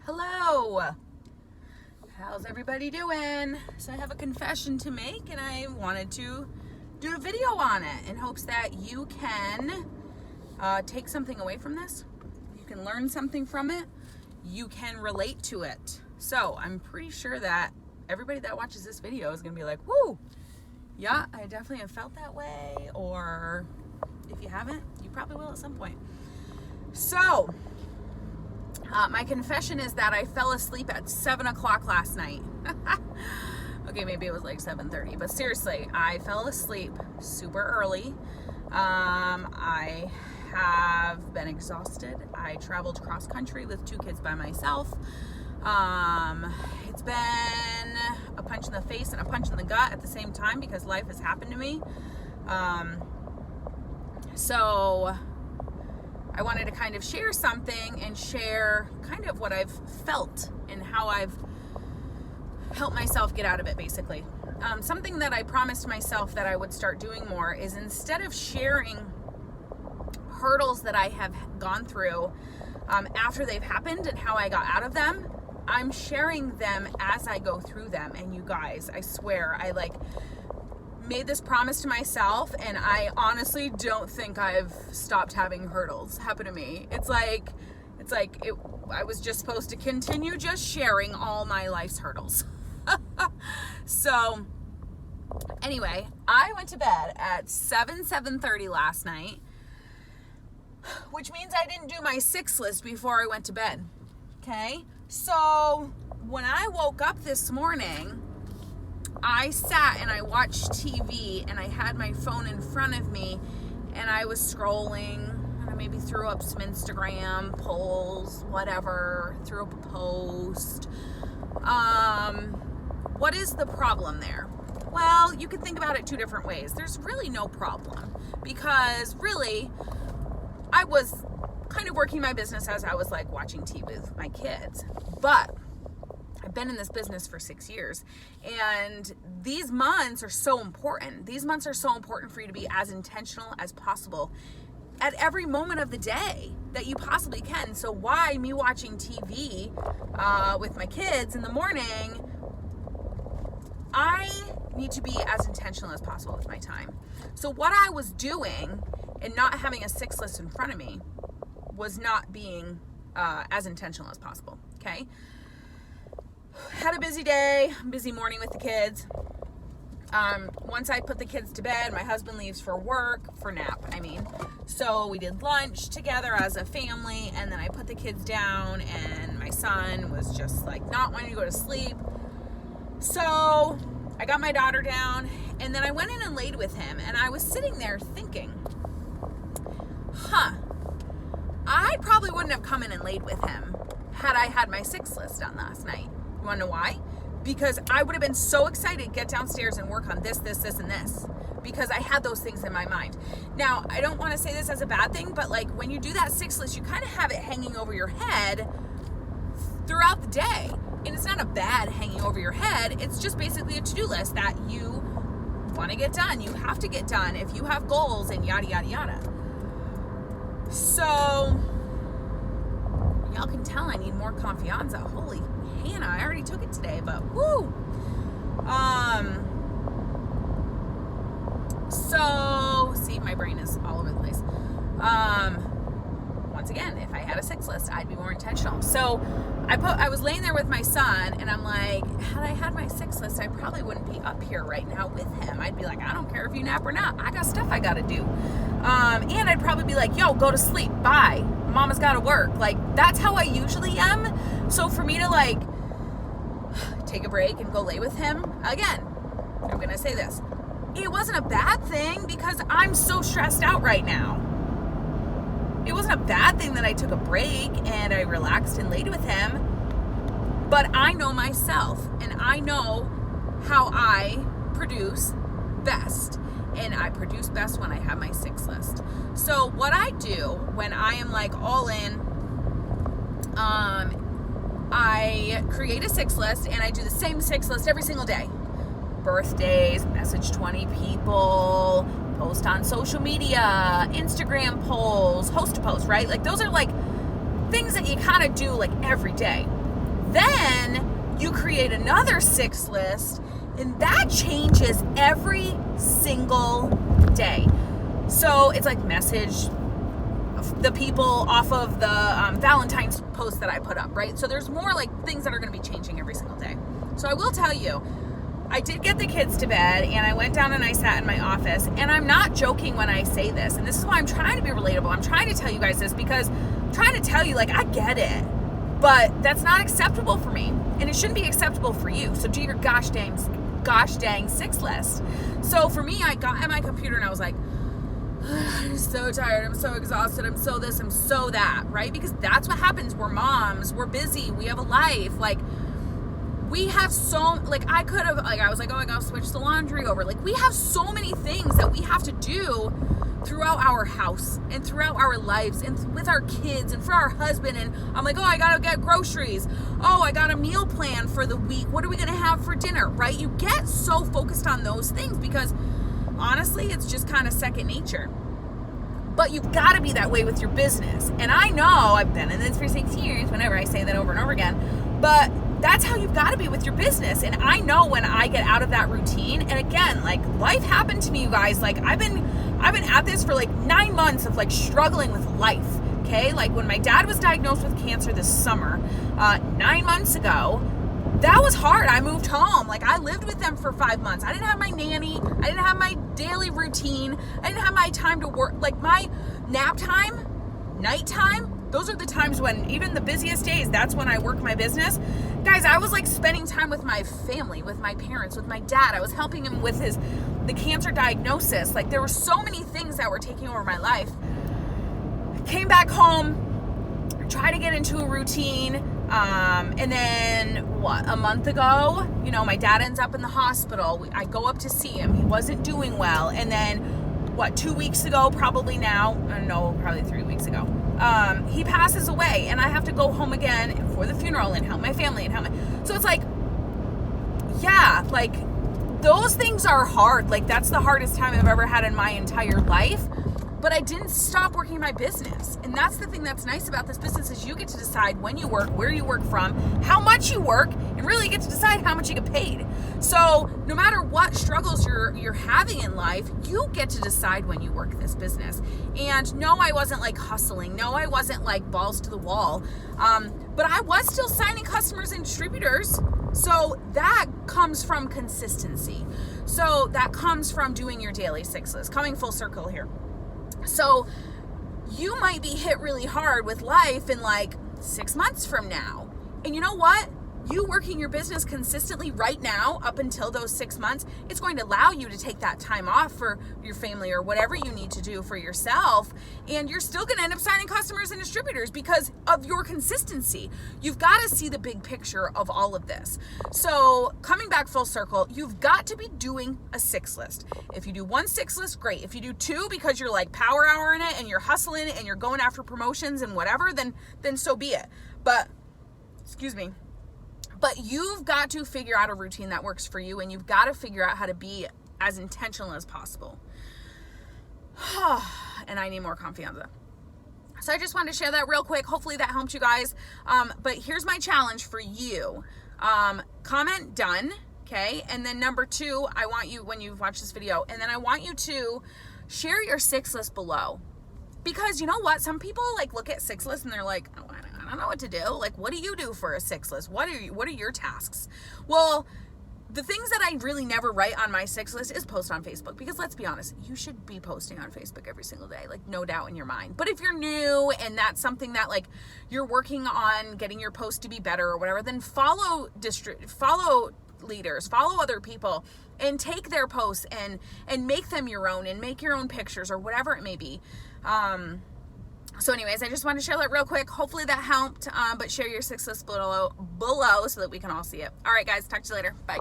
Hello. How's everybody doing? So I have a confession to make and I wanted to do a video on it in hopes that you can take something away from this. You can learn something from it. You can relate to it. So I'm pretty sure that everybody that watches this video is going to be like, woo, yeah, I definitely have felt that way. Or if you haven't, you probably will at some point. So my confession is that I fell asleep at 7 o'clock last night. Okay, maybe it was like 7:30, but seriously, I fell asleep super early. I have been exhausted. I traveled cross country with 2 kids by myself. It's been a punch in the face and a punch in the gut at the same time because life has happened to me. So I wanted to kind of share something and share kind of what I've felt and how I've helped myself get out of it, basically. Something that I promised myself that I would start doing more is instead of sharing hurdles that I have gone through after they've happened and how I got out of them, I'm sharing them as I go through them. And you guys, I swear, I made this promise to myself, and I honestly don't think I've stopped having hurdles happen to me. I was just supposed to continue just sharing all my life's hurdles. So anyway, I went to bed at 7:30 last night, which means I didn't do my 6 list before I went to bed. Okay. So when I woke up this morning, I sat and I watched TV and I had my phone in front of me and I was scrolling and I maybe threw up some Instagram polls, whatever, threw up a post. What is the problem there? Well, you could think about it 2 different ways. There's really no problem because really I was kind of working my business as I was watching TV with my kids, but I've been in this business for 6 years, and these months are so important. These months are so important for you to be as intentional as possible at every moment of the day that you possibly can. So why me watching TV with my kids in the morning? I need to be as intentional as possible with my time. So what I was doing and not having a 6 list in front of me was not being as intentional as possible, okay? Had a busy day, busy morning with the kids. Once I put the kids to bed, my husband leaves for nap. So we did lunch together as a family, and then I put the kids down, and my son was just not wanting to go to sleep. So I got my daughter down, and then I went in and laid with him, and I was sitting there thinking, I probably wouldn't have come in and laid with him had I had my 6 list done last night. You want to know why? Because I would have been so excited to get downstairs and work on this, and this, because I had those things in my mind. Now, I don't want to say this as a bad thing, but when you do that 6 list, you kind of have it hanging over your head throughout the day. And it's not a bad hanging over your head. It's just basically a to-do list that you want to get done. You have to get done if you have goals and yada, yada, yada. So y'all can tell I need more confianza. Holy Hannah, I already took it today, but woo! So, see, my brain is all over the place. Once again, if I had a 6 list, I'd be more intentional. So I was laying there with my son, and I'm like, had I had my 6 list, I probably wouldn't be up here right now with him. I'd be like, I don't care if you nap or not. I got stuff I got to do. And I'd probably be like, yo, go to sleep. Bye. Mama's got to work. That's how I usually am. So for me to take a break and go lay with him, again, I'm going to say this. It wasn't a bad thing because I'm so stressed out right now. It wasn't a bad thing that I took a break and I relaxed and laid with him. But I know myself, and I know how I produce best. And I produce best when I have my 6 list. So what I do when I am all in, I create a 6 list, and I do the same 6 list every single day. Birthdays, message 20 people, post on social media, Instagram polls, host a post, right? Those are things that you kind of do every day. Then you create another 6 list, and that changes every single day. So it's like message the people off of the Valentine's post that I put up, right? So there's more like things that are going to be changing every single day. So I will tell you, I did get the kids to bed, and I went down and I sat in my office, and I'm not joking when I say this, and this is why I'm trying to be relatable. I'm trying to tell you guys this because I'm trying to tell you, like, I get it, but that's not acceptable for me, and it shouldn't be acceptable for you. So do your gosh dang 6 list. So for me, I got at my computer and I was like, I'm so tired, I'm so exhausted, I'm so this, I'm so that, right? Because that's what happens. We're moms, we're busy, we have a life, like, we have so, like, I could have, like, I was like, oh, I gotta switch the laundry over. Like, we have so many things that we have to do throughout our house and throughout our lives and with our kids and for our husband. And I'm like, oh, I gotta get groceries. Oh, I got a meal plan for the week. What are we gonna have for dinner, right? You get so focused on those things because honestly, it's just kind of second nature. But you've got to be that way with your business. And I know I've been in this for 6 years, whenever I say that over and over again, but that's how you've got to be with your business. And I know when I get out of that routine, and again, like, life happened to me, you guys. Like, I've been at this for like 9 months of like struggling with life. Okay. Like, when my dad was diagnosed with cancer this summer, 9 months ago, that was hard. I moved home. Like, I lived with them for 5 months. I didn't have my nanny. I didn't have my daily routine. I didn't have my time to work. Like, my nap time, nighttime, those are the times when, even the busiest days, that's when I work my business. Guys, I was like spending time with my family, with my parents, with my dad. I was helping him with the cancer diagnosis. Like, there were so many things that were taking over my life. Came back home, tried to get into a routine. And then a month ago, my dad ends up in the hospital. I go up to see him. He wasn't doing well. And then 2 weeks ago, probably 3 weeks ago, he passes away, and I have to go home again for the funeral and help my family so it's like, yeah, like, those things are hard. Like, that's the hardest time I've ever had in my entire life. But I didn't stop working my business. And that's the thing that's nice about this business is you get to decide when you work, where you work from, how much you work, and really get to decide how much you get paid. So no matter what struggles you're having in life, you get to decide when you work this business. And no, I wasn't like hustling. No, I wasn't like balls to the wall. But I was still signing customers and distributors. So that comes from consistency. So that comes from doing your daily 6 list, coming full circle here. So you might be hit really hard with life in like 6 months from now. And you know what? You working your business consistently right now up until those 6 months, it's going to allow you to take that time off for your family or whatever you need to do for yourself. And you're still going to end up signing customers and distributors because of your consistency. You've got to see the big picture of all of this. So coming back full circle, you've got to be doing a 6 list. If you do 1 6 list, great. If you do 2 because you're like power hour in it and you're hustling and you're going after promotions and whatever, then so be it. But you've got to figure out a routine that works for you, and you've got to figure out how to be as intentional as possible. And I need more confianza. So I just wanted to share that real quick. Hopefully that helped you guys. But here's my challenge for you. Comment done, okay? And then number 2, I want you, when you've watched this video, and then I want you to share your 6 list below. Because you know what? Some people like look at 6 lists and they're like, oh, I don't know what to do. Like, what do you do for a 6 list? What are your tasks? Well, the things that I really never write on my 6 list is post on Facebook, because let's be honest, you should be posting on Facebook every single day, like, no doubt in your mind. But if you're new and that's something that like you're working on getting your post to be better or whatever, then follow leaders, follow other people, and take their posts and make them your own, and make your own pictures or whatever it may be. So anyways, I just wanted to share that real quick. Hopefully that helped, but share your 6 list below so that we can all see it. All right, guys, talk to you later. Bye.